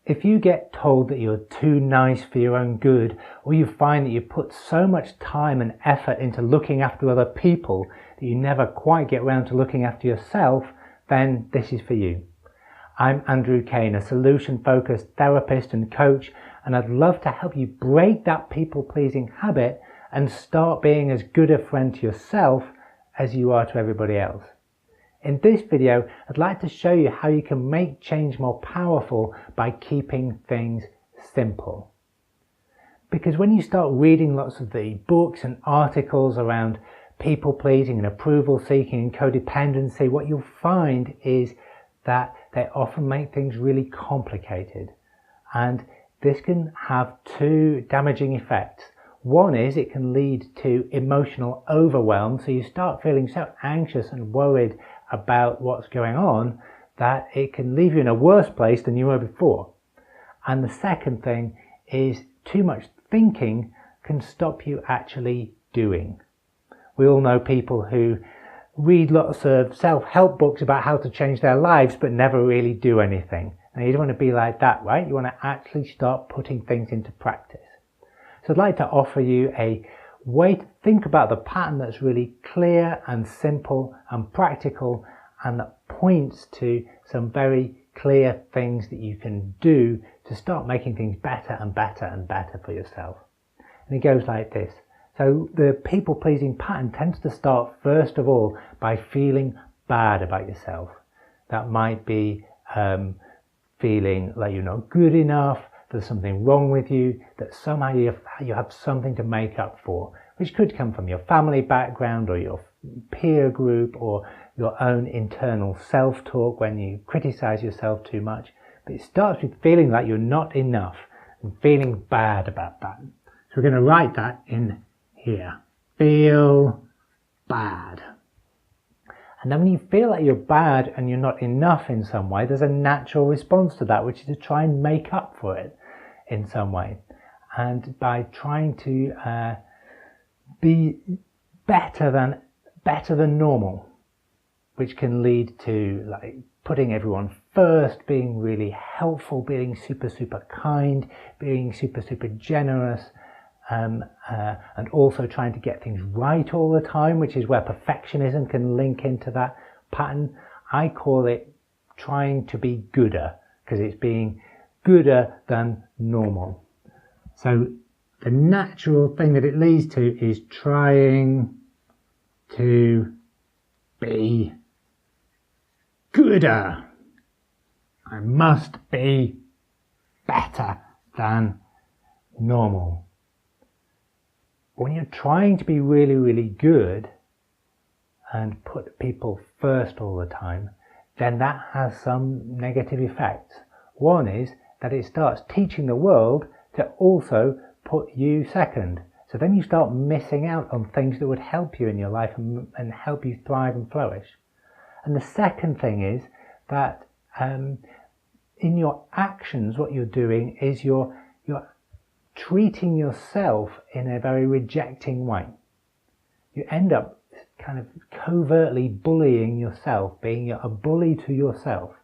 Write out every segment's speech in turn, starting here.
If you get told that you're too nice for your own good, or you find that you put so much time and effort into looking after other people that you never quite get around to looking after yourself, then this is for you. I'm Andrew Kane, a solution-focused therapist and coach, and I'd love to help you break that people-pleasing habit and start being as good a friend to yourself as you are to everybody else. In this video, I'd like to show you how you can make change more powerful by keeping things simple. Because when you start reading lots of the books and articles around people-pleasing and approval-seeking and codependency, what you'll find is that they often make things really complicated. And this can have two damaging effects. One is it can lead to emotional overwhelm, so you start feeling so anxious and worried about what's going on that it can leave you in a worse place than you were before. And the second thing is too much thinking can stop you actually doing. We all know people who read lots of self-help books about how to change their lives but never really do anything. Now, you don't want to be like that, right? You want to actually start putting things into practice. So I'd like to offer you a way to think about the pattern that's really clear and simple and practical, and that points to some very clear things that you can do to start making things better and better and better for yourself. And it goes like this. So the people-pleasing pattern tends to start first of all by feeling bad about yourself. That might be feeling like you're not good enough, there's something wrong with you, that somehow you have something to make up for, which could come from your family background or your peer group or your own internal self-talk when you criticize yourself too much. But it starts with feeling like you're not enough and feeling bad about that. So we're going to write that in here. Feel bad. And then when you feel like you're bad and you're not enough in some way, there's a natural response to that, which is to try and make up for it in some way. And by trying to be better than normal, which can lead to like putting everyone first, being really helpful, being super kind, being super generous, and also trying to get things right all the time, which is where perfectionism can link into that pattern. I call it trying to be gooder, because it's being gooder than normal. So the natural thing that it leads to is trying to be gooder. I must be better than normal. When you're trying to be really good and put people first all the time, then that has some negative effects. One is that it starts teaching the world to also put you second. So then you start missing out on things that would help you in your life and help you thrive and flourish. And the second thing is that in your actions, what you're doing is you're treating yourself in a very rejecting way. You end up kind of covertly bullying yourself, being a bully to yourself.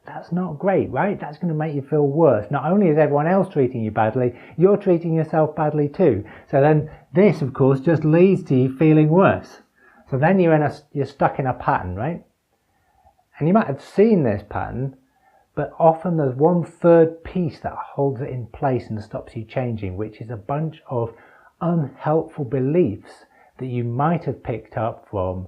That's not great, right? That's going to make you feel worse. Not only is everyone else treating you badly, you're treating yourself badly too. So then this, of course, just leads to you feeling worse. So then you're stuck in a pattern, right? And you might have seen this pattern, but often there's one third piece that holds it in place and stops you changing, which is a bunch of unhelpful beliefs that you might have picked up from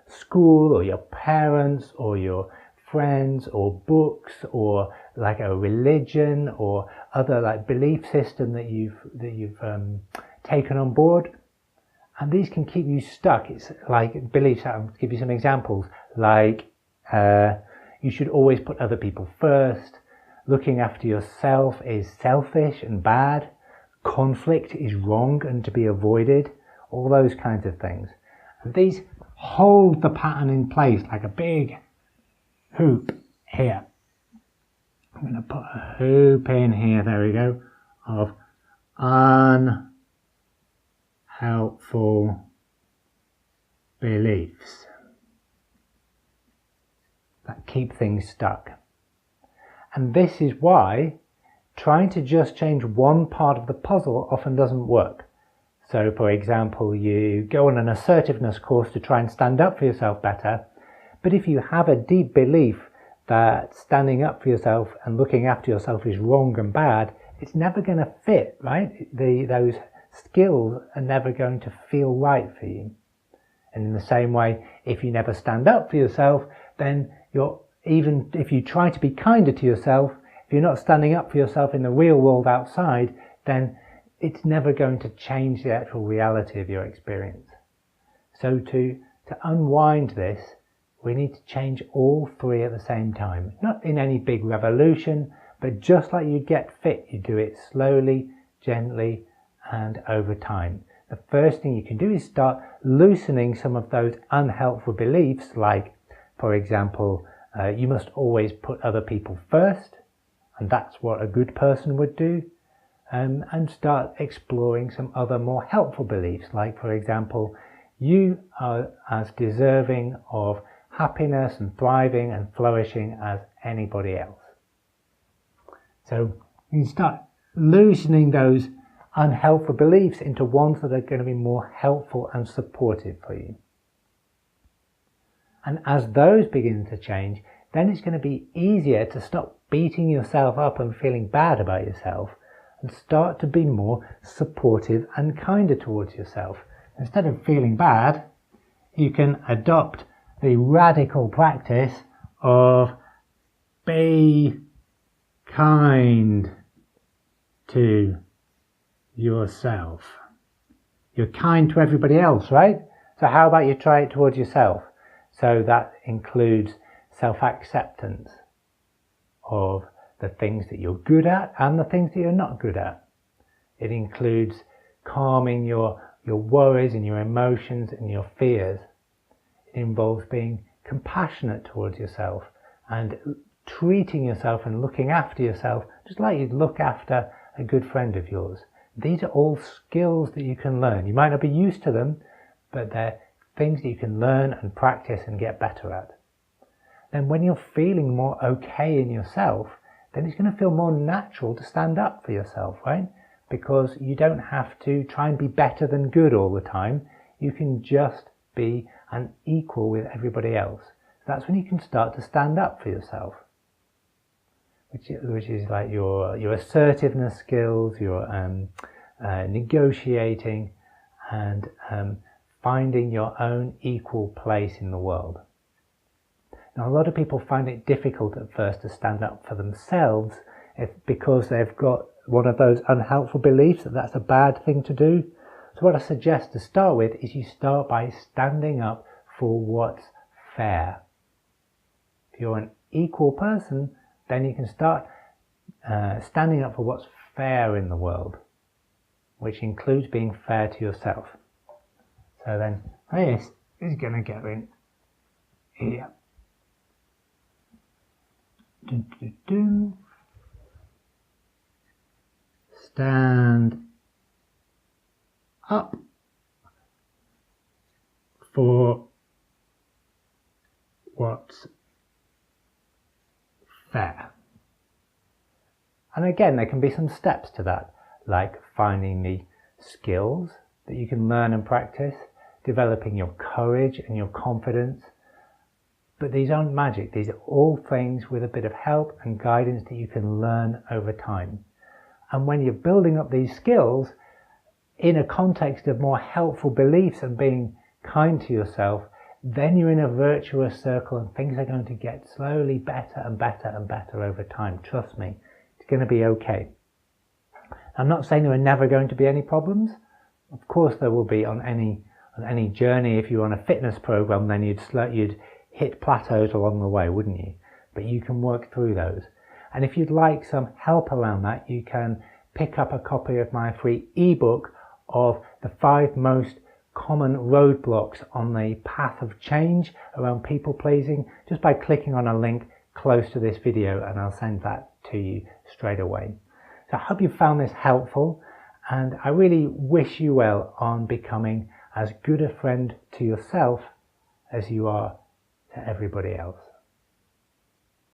school or your parents or your friends or books or like a religion or other like belief system that you've taken on board. And these can keep you stuck. It's like beliefs. I'll give you some examples, like you should always put other people first. Looking after yourself is selfish and bad. Conflict is wrong and to be avoided. All those kinds of things. And these hold the pattern in place like a big hoop here. I'm going to put a hoop in here, there we go, of unhelpful beliefs that keep things stuck. And this is why trying to just change one part of the puzzle often doesn't work. So for example, you go on an assertiveness course to try and stand up for yourself better, but if you have a deep belief that standing up for yourself and looking after yourself is wrong and bad, it's never going to fit, right? Those skills are never going to feel right for you. And in the same way, if you never stand up for yourself, then even if you try to be kinder to yourself, if you're not standing up for yourself in the real world outside, then it's never going to change the actual reality of your experience. So to unwind this, we need to change all three at the same time. Not in any big revolution, but just like you get fit, you do it slowly, gently, and over time. The first thing you can do is start loosening some of those unhelpful beliefs, like, for example, you must always put other people first, and that's what a good person would do, and start exploring some other more helpful beliefs, like, for example, you are as deserving of happiness and thriving and flourishing as anybody else. So you start loosening those unhelpful beliefs into ones that are going to be more helpful and supportive for you. And as those begin to change, then it's going to be easier to stop beating yourself up and feeling bad about yourself and start to be more supportive and kinder towards yourself. Instead of feeling bad, you can adopt the radical practice of be kind to yourself. You're kind to everybody else, right? So how about you try it towards yourself? So that includes self-acceptance of the things that you're good at and the things that you're not good at. It includes calming your worries and your emotions and your fears. It involves being compassionate towards yourself and treating yourself and looking after yourself just like you'd look after a good friend of yours. These are all skills that you can learn. You might not be used to them, but they're things that you can learn and practice and get better at. Then when you're feeling more okay in yourself, then it's going to feel more natural to stand up for yourself, right? Because you don't have to try and be better than good all the time. You can just be an equal with everybody else. That's when you can start to stand up for yourself, which is like your assertiveness skills, your negotiating, and finding your own equal place in the world. Now, a lot of people find it difficult at first to stand up for themselves because they've got one of those unhelpful beliefs that that's a bad thing to do. So what I suggest to start with is you start by standing up for what's fair. If you're an equal person, then you can start standing up for what's fair in the world, which includes being fair to yourself. So then this is going to go in here. Stand up for what's fair. And again, there can be some steps to that, like finding the skills that you can learn and practice, developing your courage and your confidence. But these aren't magic. These are all things with a bit of help and guidance that you can learn over time. And when you're building up these skills in a context of more helpful beliefs and being kind to yourself, then you're in a virtuous circle and things are going to get slowly better and better and better over time. Trust me, it's going to be okay. I'm not saying there are never going to be any problems. Of course there will be on any journey. If you're on a fitness program, then you'd hit plateaus along the way, wouldn't you? But you can work through those. And if you'd like some help around that, you can pick up a copy of my free ebook of the 5 most common roadblocks on the path of change around people pleasing, just by clicking on a link close to this video, and I'll send that to you straight away. So I hope you found this helpful, and I really wish you well on becoming as good a friend to yourself as you are to everybody else.